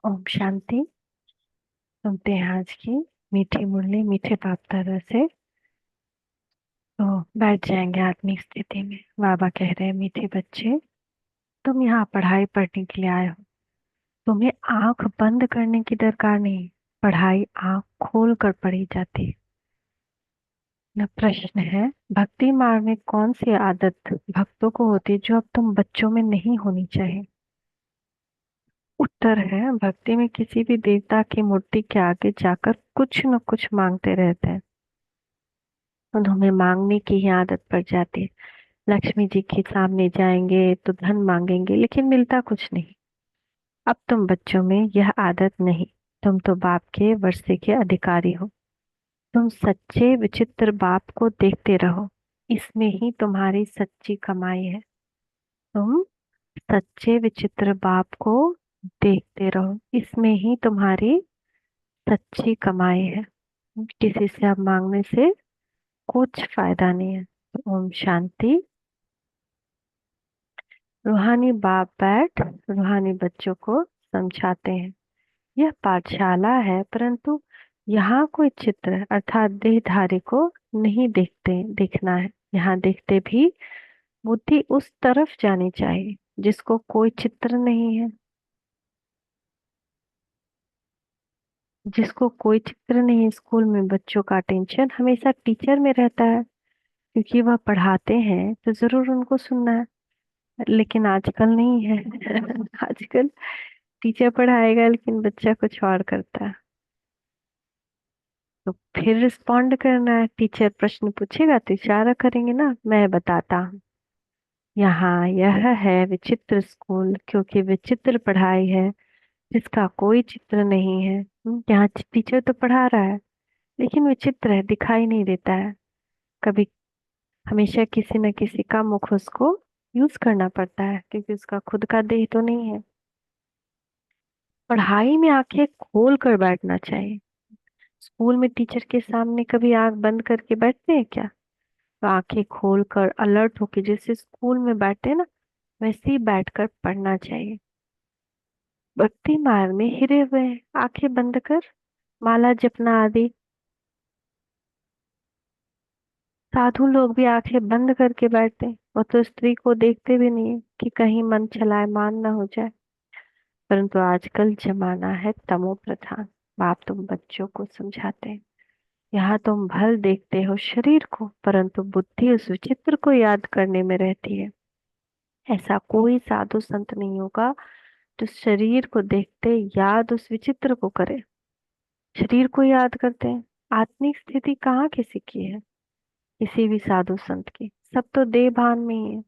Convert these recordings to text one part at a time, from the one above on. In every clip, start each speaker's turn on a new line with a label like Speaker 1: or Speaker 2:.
Speaker 1: ओम शांति। सुनते हैं आज की मीठी मुरली मीठे पाप तरह से। तो बैठ जाएंगे आत्मिक स्थिति में। बाबा कह रहे हैं, मीठे बच्चे, तुम यहाँ पढ़ाई पढ़ने के लिए आए हो। तुम्हें आंख बंद करने की दरकार नहीं। पढ़ाई आंख खोल कर पढ़ी जाती है। न प्रश्न है, भक्ति मार्ग में कौन सी आदत भक्तों को होती है जो अब तुम बच्चों में नहीं होनी चाहिए? उत्तर है, भक्ति में किसी भी देवता की मूर्ति के आगे जाकर कुछ न कुछ मांगते रहते हैं। उन्हें मांगने की ही आदत पड़ जाती है। लक्ष्मी जी के सामने जाएंगे तो धन मांगेंगे, लेकिन मिलता कुछ नहीं। अब तुम बच्चों में यह आदत नहीं। तुम तो बाप के वर्षे के अधिकारी हो। तुम सच्चे विचित्र बाप को देखते रहो। इसमें ही तुम्हारी सच्ची कमाई है। तुम सच्चे विचित्र बाप को देखते रहो, इसमें ही तुम्हारी सच्ची कमाई है। किसी से अब मांगने से कुछ फायदा नहीं है। तो ओम शांति। रूहानी बाप बैठ रूहानी बच्चों को समझाते हैं। यह पाठशाला है, परंतु यहाँ कोई चित्र अर्थात देहधारी को नहीं देखना है। यहाँ देखते भी बुद्धि उस तरफ जानी चाहिए जिसको कोई चित्र नहीं है। जिसको कोई चित्र नहीं, स्कूल में बच्चों का टेंशन हमेशा टीचर में रहता है, क्योंकि वह पढ़ाते हैं तो जरूर उनको सुनना है। लेकिन आजकल नहीं है। आजकल टीचर पढ़ाएगा लेकिन बच्चा कुछ और करता है। तो फिर रिस्पॉन्ड करना है। टीचर प्रश्न पूछेगा तो इशारा करेंगे ना, मैं बताता हूँ। यहाँ यह है विचित्र स्कूल, क्योंकि विचित्र पढ़ाई है जिसका कोई चित्र नहीं है। यहाँ टीचर तो पढ़ा रहा है लेकिन विचित्र है, दिखाई नहीं देता है। कभी हमेशा किसी न किसी का मुख उसको यूज करना पड़ता है, क्योंकि उसका खुद का देह तो नहीं है। पढ़ाई में आंखें खोल कर बैठना चाहिए। स्कूल में टीचर के सामने कभी आंख बंद करके बैठते हैं क्या? तो आंखें खोल कर अलर्ट होके जैसे स्कूल में बैठते हैं ना, वैसे ही बैठकर पढ़ना चाहिए। भक्ति मार्ग में हिरे हुए हैं, आंखें बंद कर माला जपना आदि। साधु लोग भी आंखें बंद करके बैठते हैं। वो तो स्त्री को देखते भी नहीं है कि कहीं मन चलाए मान ना हो जाए। परंतु आजकल जमाना है तमो प्रधान। बाप तुम बच्चों को समझाते हैं। यहाँ तुम भल देखते हो शरीर को, परंतु बुद्धि उस विचित्र को याद करने में रहती है। ऐसा कोई साधु संत नहीं होगा जो शरीर को देखते याद उस विचित्र को करे। शरीर को याद करते हैं। आत्मिक स्थिति कहाँ किसी की है? किसी भी साधु संत की। सब तो देह भान में ही है।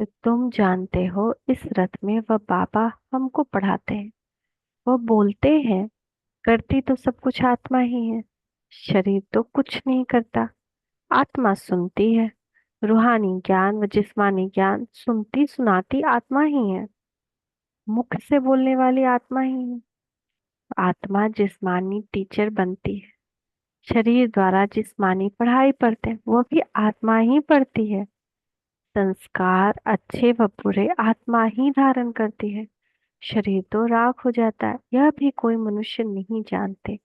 Speaker 1: तो तुम जानते हो इस रथ में वह बाबा हमको पढ़ाते हैं। वह बोलते हैं, करती तो सब कुछ आत्मा ही है। शरीर तो कुछ नहीं करता। आत्मा सुनती है। रूहानी ज्ञान व जिस्मानी ज्ञान सुनती सुनाती आत्मा ही है। मुख से बोलने वाली आत्मा ही है। आत्मा जिस्मानी टीचर बनती है। शरीर द्वारा जिस्मानी पढ़ाई पढ़ते हैं, वो भी आत्मा ही पढ़ती है। संस्कार अच्छे व बुरे आत्मा ही धारण करती है। शरीर तो राख हो जाता है, यह भी कोई मनुष्य नहीं जानते।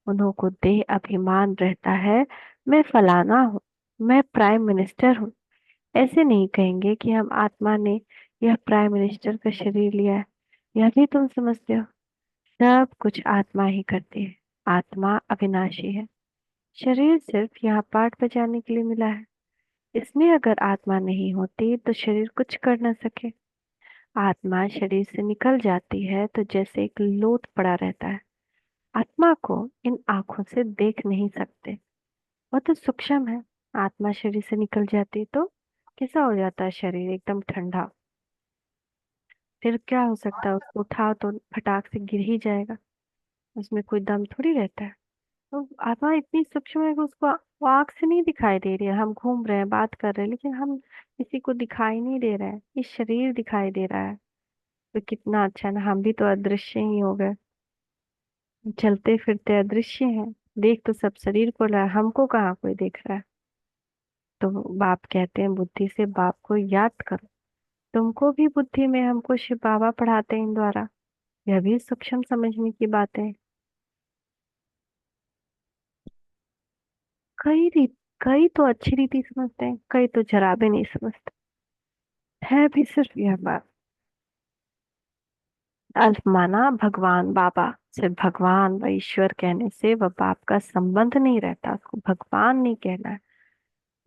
Speaker 1: उन्हों को देह अभिमान रहता है, मैं फलाना हूँ, मैं प्राइम मिनिस्टर हूँ। ऐसे नहीं कहेंगे कि हम आत्मा ने यह प्राइम मिनिस्टर का शरीर लिया है। यह भी तुम समझते हो, सब कुछ आत्मा ही करती है। आत्मा अविनाशी है। शरीर सिर्फ यहाँ पाठ बजाने के लिए मिला है। इसमें अगर आत्मा नहीं होती तो शरीर कुछ कर न सके। आत्मा शरीर से निकल जाती है तो जैसे एक लोथ पड़ा रहता है। आत्मा को इन आंखों से देख नहीं सकते, वह तो सूक्ष्म है। आत्मा शरीर से निकल जाती है तो कैसा हो जाता है? शरीर एकदम ठंडा। फिर क्या हो सकता है? उसको उठाओ तो फटाक से गिर ही जाएगा। उसमें कोई दम थोड़ी रहता है। तो आत्मा इतनी सूक्ष्म है कि उसको वो आँख से नहीं दिखाई दे रही है। हम घूम रहे हैं, बात कर रहे हैं, लेकिन हम किसी को दिखाई नहीं दे रहा है। ये शरीर दिखाई दे रहा है। तो कितना अच्छा ना, हम भी तो अदृश्य ही हो गए। चलते फिरते अदृश्य हैं। देख तो सब शरीर को रहा है, हमको कहाँ कोई देख रहा है। तो बाप कहते हैं बुद्धि से बाप को याद करो। तुमको भी बुद्धि में हमको शिव बाबा पढ़ाते हैं इन द्वारा। यह भी सूक्ष्म समझने की बात है। कई रीत कई तो अच्छी रीति समझते हैं, कई तो जरा भी नहीं समझते। है भी सिर्फ यह बात। अल्प माना भगवान बाबा। सिर्फ भगवान व ईश्वर कहने से वह बाप का संबंध नहीं रहता, उसको भगवान नहीं कहना है।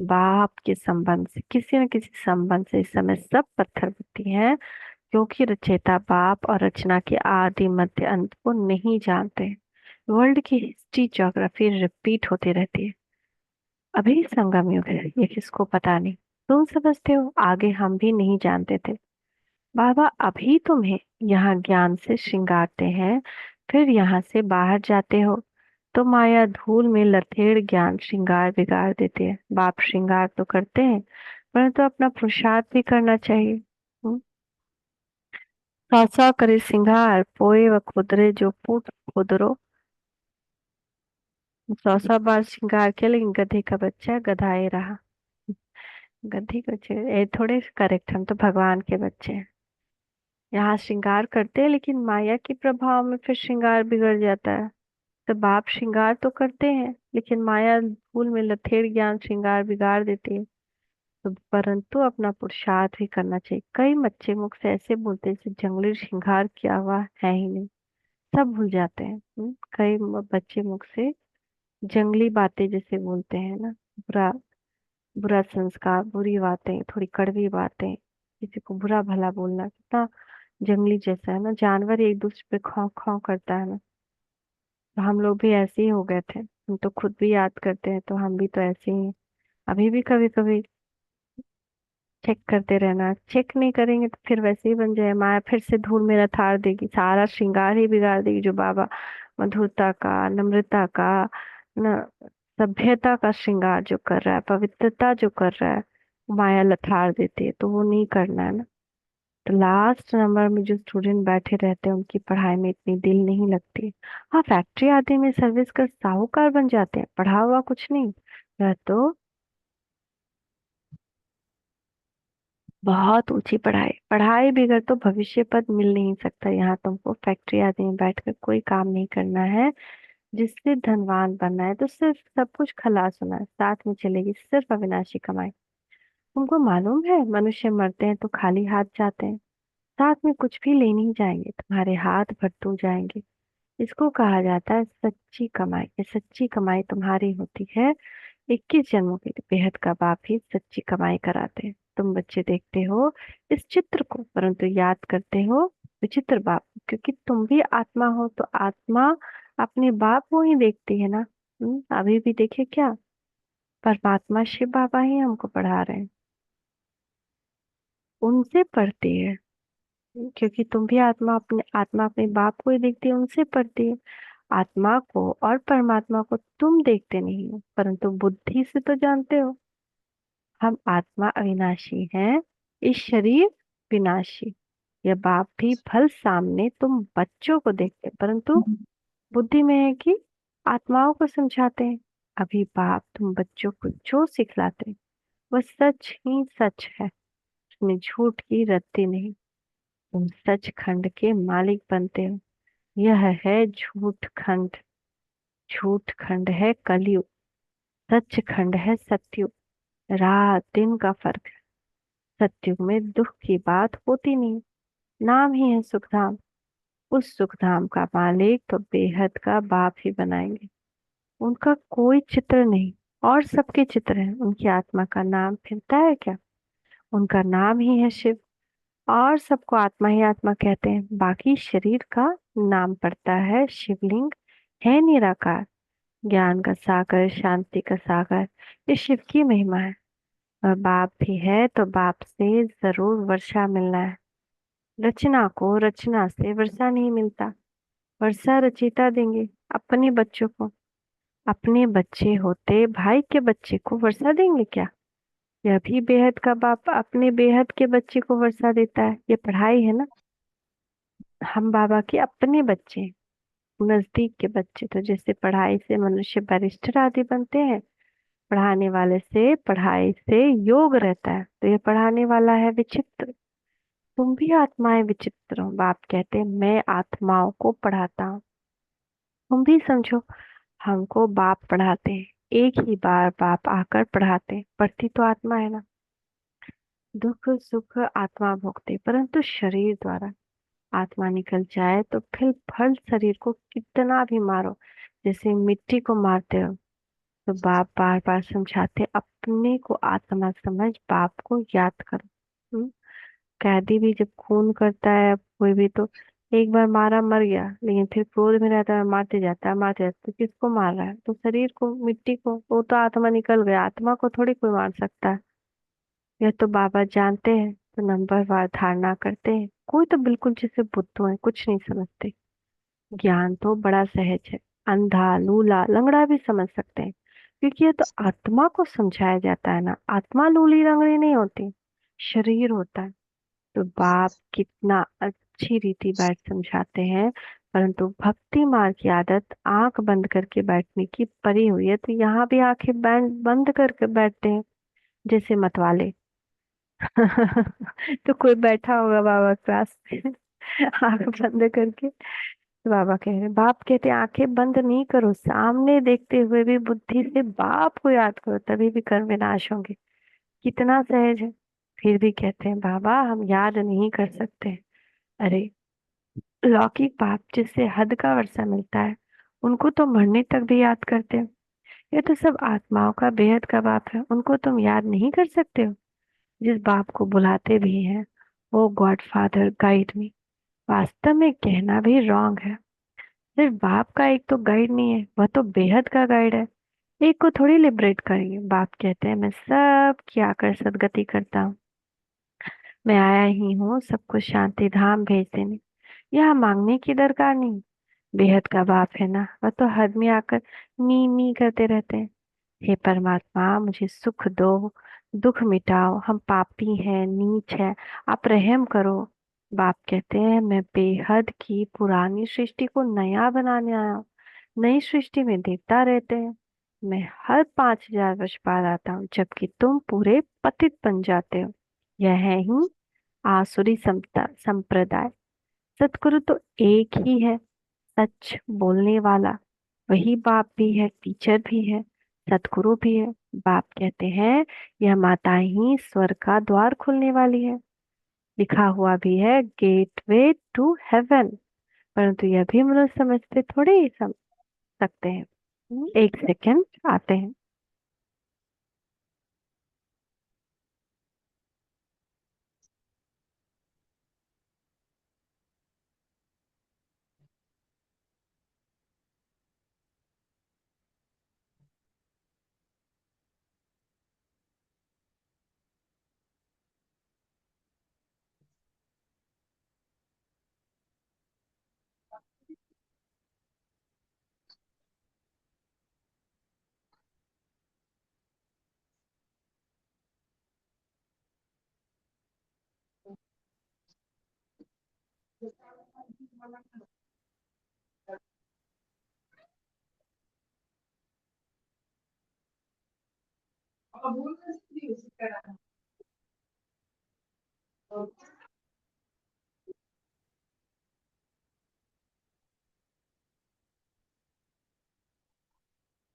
Speaker 1: बाप के संबंध से, किसी न किसी संबंध से इस समय सब पत्थर बुद्धि हैं, क्योंकि रचयिता बाप और रचना के आदि मध्य अंत को नहीं जानते। वर्ल्ड की हिस्ट्री ज्योग्राफी रिपीट होती रहती है। अभी संगम युग है, ये किसको पता नहीं। तुम समझते हो, आगे हम भी नहीं जानते थे। बाबा अभी तुम्हें यहाँ ज्ञान से श्रृंगारते हैं, फिर यहाँ से बाहर जाते हो तो माया धूल में लथेड़ ज्ञान श्रृंगार बिगाड़ देती है। बाप श्रृंगार तो करते हैं, परंतु अपना पुरुषार्थ भी करना चाहिए। सौ सौ करे सिंगार पोए व खुदरे जो पूत खुदरो। 100 बार श्रृंगार किया लेकिन गधे का बच्चा गधाए रहा। गधी को ये थोड़े करेक्ट, हम तो भगवान के बच्चे हैं। यहाँ श्रृंगार करते हैं लेकिन माया के प्रभाव में फिर श्रृंगार बिगड़ जाता है। तो बाप श्रृंगार तो करते हैं लेकिन माया धूल में लथेड़ ज्ञान श्रृंगार बिगाड़ देती है। तो परंतु अपना पुरुषार्थ भी करना चाहिए। कई बच्चे मुख से ऐसे बोलते हैं जैसे जंगली श्रृंगार किया हुआ है ही नहीं, सब भूल जाते हैं। कई बच्चे मुख से जंगली बातें जैसे बोलते हैं ना, बुरा बुरा संस्कार, बुरी बातें, थोड़ी कड़वी बातें, किसी को बुरा भला बोलना कितना जंगली जैसा है ना। जानवर एक दूसरे पे खौं खौं करता है ना। तो हम लोग भी ऐसे ही हो गए थे, हम तो खुद भी याद करते हैं तो हम भी तो ऐसे ही हैं। अभी भी कभी कभी चेक करते रहना, चेक नहीं करेंगे तो फिर वैसे ही बन जाए। माया फिर से धूल में लथाड़ देगी, सारा श्रृंगार ही बिगाड़ देगी जो बाबा मधुरता का, नम्रता का, न सभ्यता का श्रृंगार जो कर रहा है, पवित्रता जो कर रहा है, माया लथाड़ देती है। तो वो नहीं करना है ना। तो लास्ट नंबर में जो स्टूडेंट बैठे रहते हैं उनकी पढ़ाई में इतनी दिल नहीं लगती। हाँ, फैक्ट्री आदि में सर्विस कर साहूकार बन जाते हैं, पढ़ा हुआ कुछ नहीं। वह तो बहुत ऊंची पढ़ाई, पढ़ाई बगैर तो भविष्य पद मिल नहीं सकता। यहाँ तुमको फैक्ट्री आदि में बैठकर कोई काम नहीं करना है। जिससे धनवान बनना है तो सिर्फ सब कुछ खलास होना है, साथ में चलेगी सिर्फ अविनाशी कमाई। तुमको मालूम है मनुष्य मरते हैं तो खाली हाथ जाते हैं, साथ में कुछ भी ले नहीं जाएंगे, तुम्हारे हाथ भरतू जाएंगे। इसको कहा जाता है सच्ची कमाई। ये सच्ची कमाई तुम्हारी होती है। 21 जन्मों के लिए बेहद का बाप ही सच्ची कमाई कराते हैं। तुम बच्चे देखते हो इस चित्र को, परंतु याद करते हो विचित्र बाप, क्योंकि तुम भी आत्मा हो। तो आत्मा अपने बाप को ही देखती है ना। अभी भी देखे क्या, परमात्मा शिव बाबा ही हमको पढ़ा रहे हैं, उनसे पढ़ती है। क्योंकि तुम भी आत्मा अपने बाप को ही देखती है, उनसे पढ़ती है। आत्मा को और परमात्मा को तुम देखते नहीं हो, परंतु बुद्धि से तो जानते हो। हम आत्मा अविनाशी हैं, इस शरीर विनाशी। यह बाप भी भल सामने तुम बच्चों को देखते, परंतु बुद्धि में है कि आत्माओं को समझाते हैं। अभी बाप तुम बच्चों को जो सिखलाते हैं वह सच ही सच है, उसमें झूठ की रत्ती नहीं। तुम सच खंड के मालिक बनते हो। यह है झूठ खंड। झूठ खंड है कलयुग, सच खंड है सतयुग। रात दिन का फर्क है। सतयुग में दुख की बात होती नहीं, नाम ही है सुखधाम। उस सुखधाम का मालिक तो बेहद का बाप ही बनाएंगे। उनका कोई चित्र नहीं, और सबके चित्र हैं। उनकी आत्मा का नाम फिरता है क्या? उनका नाम ही है शिव, और सबको आत्मा ही आत्मा कहते हैं। बाकी शरीर का नाम पड़ता है शिवलिंग, है निराकार, ज्ञान का सागर, शांति का सागर। ये शिव की महिमा है। और बाप भी है तो बाप से जरूर वर्षा मिलना है। रचना को रचना से वर्षा नहीं मिलता। वर्षा रचिता देंगे अपने बच्चों को। अपने बच्चे होते भाई के बच्चे को वर्षा देंगे क्या? यह भी बेहद का बाप अपने बेहद के बच्चे को वर्षा देता है। ये पढ़ाई है ना। हम बाबा के अपने बच्चे हैं, नजदीक के बच्चे। तो जैसे पढ़ाई से मनुष्य बैरिस्टर आदि बनते हैं, पढ़ाने वाले से पढ़ाई से योग रहता है। तो ये पढ़ाने वाला है विचित्र। तुम भी आत्माएं विचित्र हो, बाप कहते, मैं आत्माओं को पढ़ाता हूँ। तुम भी समझो, हमको बाप पढ़ाते हैं, एक ही बार बाप आकर पढ़ाते हैं, पढ़ती तो आत्मा है ना। दुख सुख आत्मा भोगते, परंतु शरीर द्वारा। आत्मा निकल जाए तो फिर फल शरीर को कितना भी मारो, जैसे मिट्टी को मारते हो। तो बाप बार बार समझाते, अपने को आत्मा समझ, बाप को याद करो। हम्म? कैदी भी जब खून करता है कोई भी, तो एक बार मारा मर गया, लेकिन फिर क्रोध में रहता है, मारते जाता है, तो किसको मार रहा है? तो शरीर को, मिट्टी को। वो तो आत्मा निकल गया, आत्मा को थोड़ी कोई मार सकता है। यह तो बाबा जानते हैं, तो नंबरवार धारणा करते हैं। कोई तो बिल्कुल जैसे बुद्धू है, कुछ नहीं समझते। ज्ञान तो बड़ा सहज है, अंधा लूला लंगड़ा भी समझ सकते हैं, क्योंकि ये तो आत्मा को समझाया जाता है ना। आत्मा लूली लंगड़ी नहीं होती, शरीर होता है। तो बाप कितना अच्छी रीति बैठ समझाते हैं, परंतु भक्ति मार्ग की आदत आंख बंद करके बैठने की पड़ी हुई है, तो यहाँ भी आंखें बंद करके बैठते हैं, जैसे मतवाले। तो कोई बैठा होगा बाबा के पास में, आंख बंद करके। तो बाबा कह रहे, बाप कहते आंखें बंद नहीं करो, सामने देखते हुए भी बुद्धि से बाप को याद करो, तभी भी कर्म विनाश होंगे। कितना सहज है। फिर भी कहते हैं, बाबा हम याद नहीं कर सकते। अरे, लौकिक बाप जिससे हद का वर्षा मिलता है, उनको तो मरने तक भी याद करते हैं। ये तो सब आत्माओं का बेहद का बाप है, उनको तुम याद नहीं कर सकते हो। जिस बाप को बुलाते भी हैं, वो गॉड फादर गाइड मी, वास्तव में कहना भी रॉन्ग है। सिर्फ बाप का एक तो गाइड नहीं है, वह तो बेहद का गाइड है। एक को थोड़ी लिबरेट करेंगे। बाप कहते हैं, मैं सब की आकर सदगति करता हूँ। मैं आया ही हूँ सबको शांति धाम भेज देने, यह मांगने की दरकार नहीं। बेहद का बाप है ना, वह तो हद में आकर मी करते रहते हैं। हे परमात्मा, मुझे सुख दो, दुख मिटाओ, हम पापी हैं, नीच है, आप रहम करो। बाप कहते हैं, मैं बेहद की पुरानी सृष्टि को नया बनाने आया हूँ। नई सृष्टि में देवता रहते हैं, मैं हर 5,000 वर्ष बाद आता हूँ, जबकि तुम पूरे पतित बन जाते हो। यह है ही आसुरी संप्रदाय। सतगुरु तो एक ही है, सच बोलने वाला। वही बाप भी है, टीचर भी है, सतगुरु भी है। बाप कहते हैं, यह माता ही स्वर्ग का द्वार खोलने वाली है। लिखा हुआ भी है, गेटवे टू हेवन। परंतु यह भी मनुष्य समझते थोड़े ही समझ सकते हैं। एक सेकंड, आते हैं।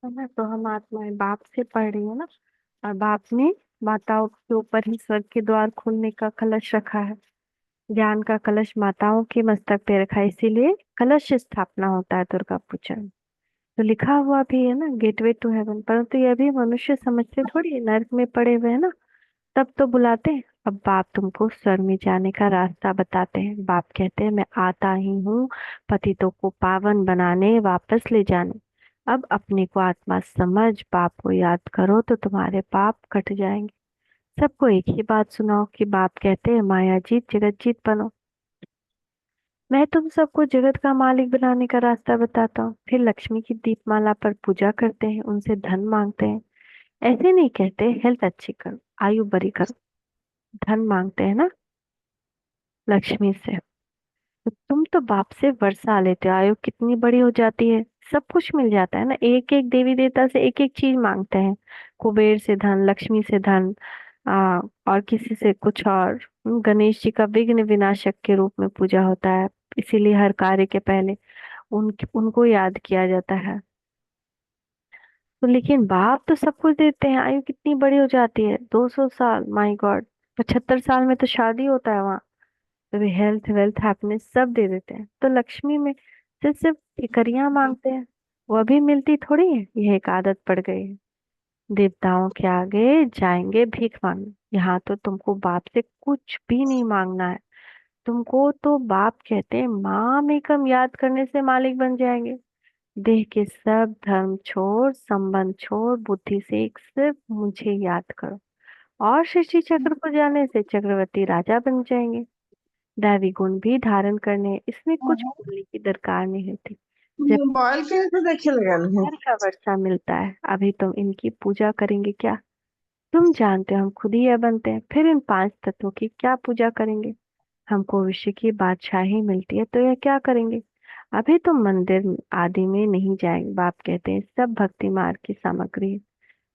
Speaker 1: है ना, तो हम आत्माएं बाप से पढ़ रही है ना, और बाप ने माताओं के ऊपर ही स्वर्ग के द्वार खोलने का कलश रखा है। ज्ञान का कलश माताओं के मस्तक पे रखा है, इसीलिए कलश स्थापना होता है दुर्गा पूजा में। तो लिखा हुआ भी है ना, गेटवे टू हेवन। परंतु यह भी मनुष्य समझते थोड़ी, नर्क में पड़े हुए है ना, तब तो बुलाते हैं। अब बाप तुमको स्वर्ग में जाने का रास्ता बताते हैं। बाप कहते हैं, मैं आता ही हूँ पतितों को पावन बनाने, वापस ले जाने। अब अपने को आत्मा समझ, बाप को याद करो तो तुम्हारे पाप कट जाएंगे। सबको एक ही बात सुनाओ कि बाप कहते हैं, माया जीत जगत जीत बनो। मैं तुम सबको जगत का मालिक बनाने का रास्ता बताता हूँ। फिर लक्ष्मी की दीपमाला पर पूजा करते हैं, उनसे धन मांगते हैं। ऐसे नहीं कहते हेल्थ अच्छी करो, आयु बड़ी करो। धन मांगते हैं ना लक्ष्मी से। तो तुम तो बाप से वर्षा लेते हो, आयु कितनी बड़ी हो जाती है। सब कुछ मिल जाता है ना, एक एक देवी देवता से एक एक चीज मांगते हैं। कुबेर से धन, लक्ष्मी से धन, और किसी से कुछ और। गणेश जी का विघ्न विनाशक के रूप में पूजा होता है, इसीलिए हर कार्य के पहले उनको याद किया जाता है। तो लेकिन बाप तो सब कुछ देते हैं। आयु कितनी बड़ी हो जाती है, 200 साल, माय गॉड। 75 साल में तो शादी होता है वहां। तो वे हेल्थ वेल्थ हैप्पीनेस सब दे देते हैं। तो लक्ष्मी में सिर्फ सिर्फ टिकरियां मांगते हैं, वो भी मिलती थोड़ी है। यह एक आदत पड़ गई है। देवताओं के आगे जाएंगे भीख मांगने, यहाँ तो तुमको बाप से कुछ भी नहीं मांगना है। तुमको तो बाप कहते हैं माम एकम याद करने से मालिक बन जाएंगे। देह के सब धर्म छोड़, संबंध छोड़, बुद्धि से एक सिर्फ मुझे याद करो, और शशि चक्र को जाने से चक्रवर्ती राजा बन जाएंगे। दैवी गुण भी धारण करने, इसमें कुछ बोलने की दरकार नहीं होती। जब
Speaker 2: मोबाइल के तो देखे लगल है।
Speaker 1: घर का वर्षा मिलता है, अभी तुम इनकी पूजा करेंगे क्या? तुम जानते हो हम खुद ही यह बनते हैं, फिर इन 5 तत्वों की क्या पूजा करेंगे? हमको विश्व की बादशाही मिलती है तो यह क्या करेंगे? अभी तुम मंदिर आदि में नहीं जाएंगे। बाप कहते हैं सब भक्ति मार्ग की सामग्री है।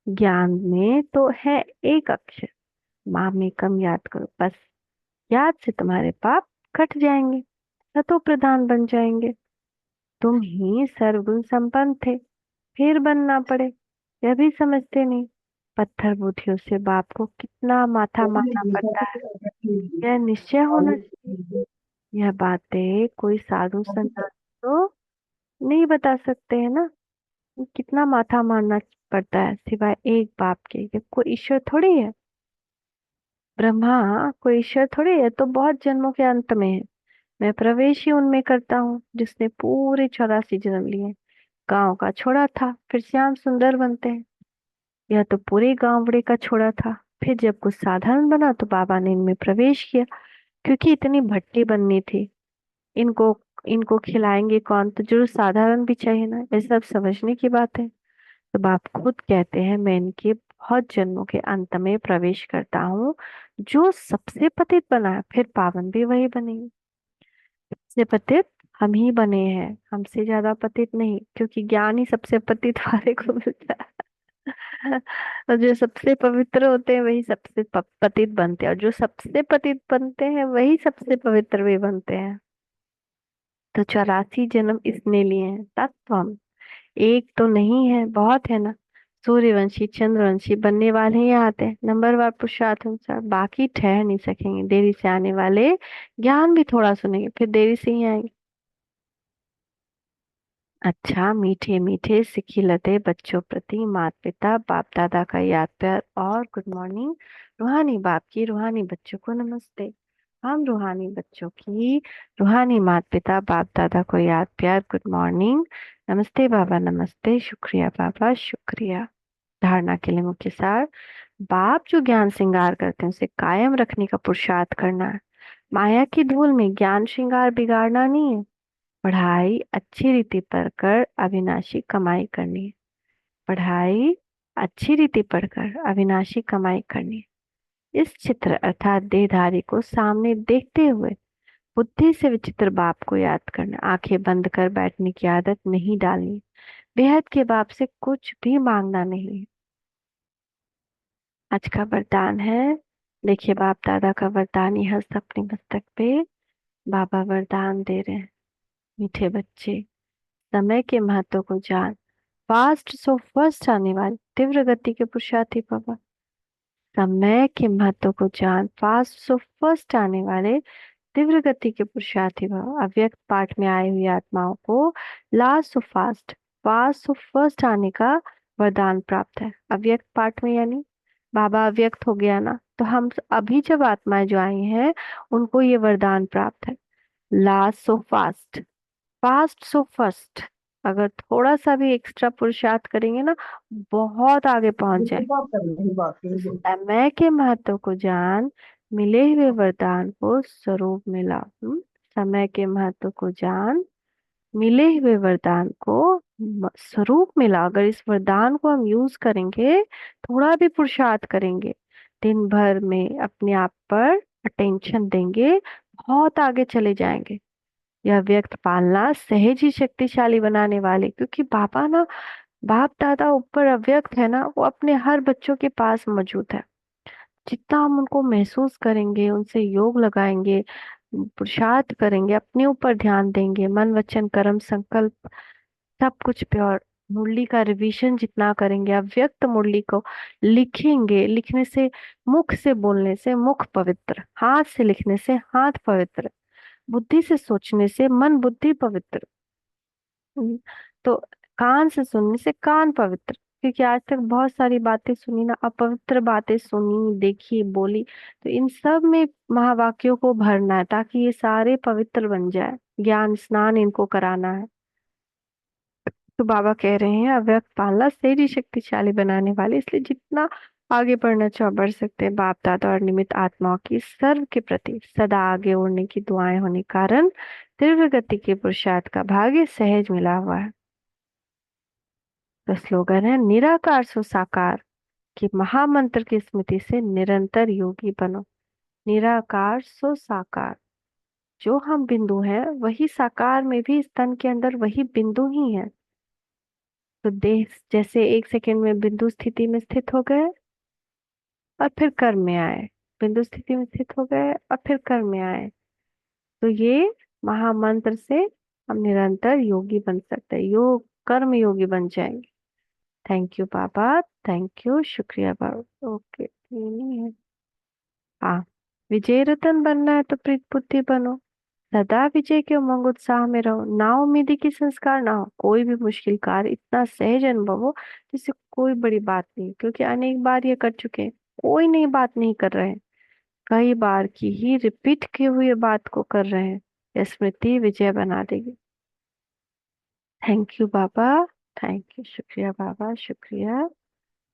Speaker 1: ज्ञान में तो है एक अक्षर, माँ में कम याद करो बस। याद से तुम्हारे पाप कट जाएंगे, सतो प्रधान बन जाएंगे। तुम ही सर्वगुण संपन्न थे, फिर बनना पड़े, यह भी समझते नहीं। पत्थर बुद्धियों से बाप को कितना माथा मारना पड़ता है, यह निश्चय होना चाहिए। यह बातें कोई साधु संत तो नहीं बता सकते हैं ना। कितना माथा मारना पड़ता है सिवाय एक बाप के। ये कोई ईश्वर थोड़ी है, ब्रह्मा कोई ईश्वर थोड़ी है। तो बहुत जन्मों के अंत में है, मैं प्रवेश ही उनमें करता हूँ जिसने पूरे 84 जन्म लिए। गांव का छोड़ा था, फिर श्याम सुंदर बनते हैं। यह तो पूरे गांवड़े का छोड़ा था, फिर जब कुछ साधारण बना तो बाबा ने इनमें प्रवेश किया। क्योंकि इतनी भट्टी बननी थी, इनको इनको खिलाएंगे कौन? तो जरूर साधारण भी चाहिए ना, ये सब समझने की बात है। तो बाप खुद कहते हैं मैं इनके बहुत जन्मों के अंत में प्रवेश करता हूँ। जो सबसे पतित बना है, फिर पावन भी वही बनेंगे। सबसे पतित हम ही बने हैं, हमसे ज्यादा पतित नहीं, क्योंकि ज्ञान ही सबसे पतित वाले को मिलता है। और जो सबसे पवित्र होते हैं वही सबसे पतित बनते हैं, और जो सबसे पतित बनते हैं वही सबसे पवित्र भी बनते हैं। तो 84 जन्म इसने लिए हैं। तत्व हम एक तो नहीं है, बहुत है ना। सूर्यवंशी चंद्रवंशी बनने वाले ही आते हैं, नंबरवार पुरुषार्थ अनुसार। बाकी ठहर नहीं सकेंगे, देरी से आने वाले ज्ञान भी थोड़ा सुनेंगे, फिर देरी से ही आएंगे। अच्छा, मीठे मीठे सिखिलते बच्चों प्रति माता पिता बाप दादा का याद प्यार और गुड मॉर्निंग। रूहानी बाप की रूहानी बच्चों को नमस्ते। हम रूहानी बच्चों की रूहानी माता पिता बाप दादा को याद प्यार गुड मॉर्निंग। नमस्ते बाबा, नमस्ते, शुक्रिया बाबा, शुक्रिया। धारणा के लिए मुख्य सार। बाप जो ज्ञान श्रृंगार करते हैं उसे कायम रखने का पुरुषार्थ करना है। माया की धूल में ज्ञान श्रृंगार बिगाड़ना नहीं है। पढ़ाई अच्छी रीति पढ़कर अविनाशी कमाई करनी है। पढ़ाई अच्छी रीति पढ़कर अविनाशी कमाई करनी है। इस चित्र अर्थात देहधारी को सामने देखते हुए बुद्धि से विचित्र बाप को याद करना। आंखें बंद कर बैठने की आदत नहीं डालनी। बेहद के बाप से कुछ भी मांगना नहीं है। आज का वरदान है, देखिए बाप दादा का वरदान ही हस्त अपने मस्तक पे। बाबा वरदान दे रहे हैं, मीठे बच्चे, समय के महत्व को जान, फास्ट सो फर्स्ट आने वाले तीव्र गति के पुरुषार्थी बाबा। समय के महत्व को जान, फास्ट सो फर्स्ट आने वाले तीव्र गति के पुरुषार्थी बाबा। अव्यक्त पाठ में आई हुई आत्माओं को last so fast, fast so first आने का वरदान प्राप्त है। अव्यक्त पाठ में यानी बाबा अव्यक्त हो गया ना, तो हम अभी जब आत्माएं जो आई हैं उनको ये वरदान प्राप्त है। Last so fast, fast so first. अगर थोड़ा सा भी एक्स्ट्रा पुरुषार्थ करेंगे ना, बहुत आगे पहुंच जाए।
Speaker 2: यही बात कर रही बात
Speaker 1: तो
Speaker 2: है।
Speaker 1: समय के महत्व को जान, मिले हुए वरदान को स्वरूप मिला। समय के महत्व को जान, मिले हुए वरदान को स्वरूप मिला। अगर इस वरदान को हम यूज करेंगे, थोड़ा भी पुरुषार्थ करेंगे, दिन भर में अपने आप पर अटेंशन देंगे, बहुत आगे चले जाएंगे। यह व्यक्त पालना सहज ही शक्तिशाली बनाने वाले, क्योंकि बाबा ना, बाप दादा ऊपर अव्यक्त है ना, वो अपने हर बच्चों के पास मौजूद है। जितना हम उनको महसूस करेंगे, उनसे योग लगाएंगे, पुरुषार्थ करेंगे, अपने ऊपर ध्यान देंगे, मन वचन कर्म संकल्प सब कुछ प्योर, मुरली का रिवीजन जितना करेंगे, अव्यक्त मुरली को लिखेंगे, लिखने से, मुख से बोलने से मुख पवित्र, हाथ से लिखने से हाथ पवित्र, बुद्धि से सोचने से मन बुद्धि पवित्र। हम्म, तो कान से सुनने से कान पवित्र, क्योंकि आज तक बहुत सारी बातें सुनी ना, अपवित्र बातें सुनी, देखी, बोली, तो इन सब में महावाक्यों को भरना है ताकि ये सारे पवित्र बन जाए, ज्ञान स्नान इनको कराना है। तो बाबा कह रहे हैं अव्यक्त पालना तेरी शक्तिशाली बनाने वाले, इसलिए जितना आगे बढ़ना चाहो बढ़ सकते हैं। बाप दादा और निमित्त आत्माओं की सर्व के प्रति सदा आगे उड़ने की दुआएं होने कारण तीव्र गति के पुरुषार्थ का भाग्य सहज मिला हुआ है। तो स्लोगन है निराकार सो साकार, कि महामंत्र की स्मृति से निरंतर योगी बनो। निराकार सो साकार, जो हम बिंदु हैं वही साकार में भी, इस तन के अंदर वही बिंदु ही है। तो देह जैसे एक सेकंड में बिंदु स्थिति में स्थित हो गए और फिर कर्म में आए, बिंदु स्थिति में स्थित हो गए और फिर कर्म में आए, तो ये महामंत्र से हम निरंतर योगी बन सकते हैं, योग कर्म योगी बन जाएंगे। Thank you Baba, thank you, शुक्रिया बाबा। ओके, ये नहीं है। हाँ, विजय रतन बनना है तो प्रीत बुद्धि बनो, सदा विजय के उमंग उत्साह में रहो, ना उम्मीदी की संस्कार ना हो, कोई भी मुश्किल कार्य इतना सहज अनुभव हो जिससे कोई बड़ी बात नहीं, क्योंकि अनेक बार ये कर चुके हैं, कोई नई बात नहीं कर रहे हैं, कई बार की ही रिपीट की हुई बात को कर रहे हैं। यह स्मृति विजय बना देगी। Thank you Baba, thank you, शुक्रिया बाबा, शुक्रिया।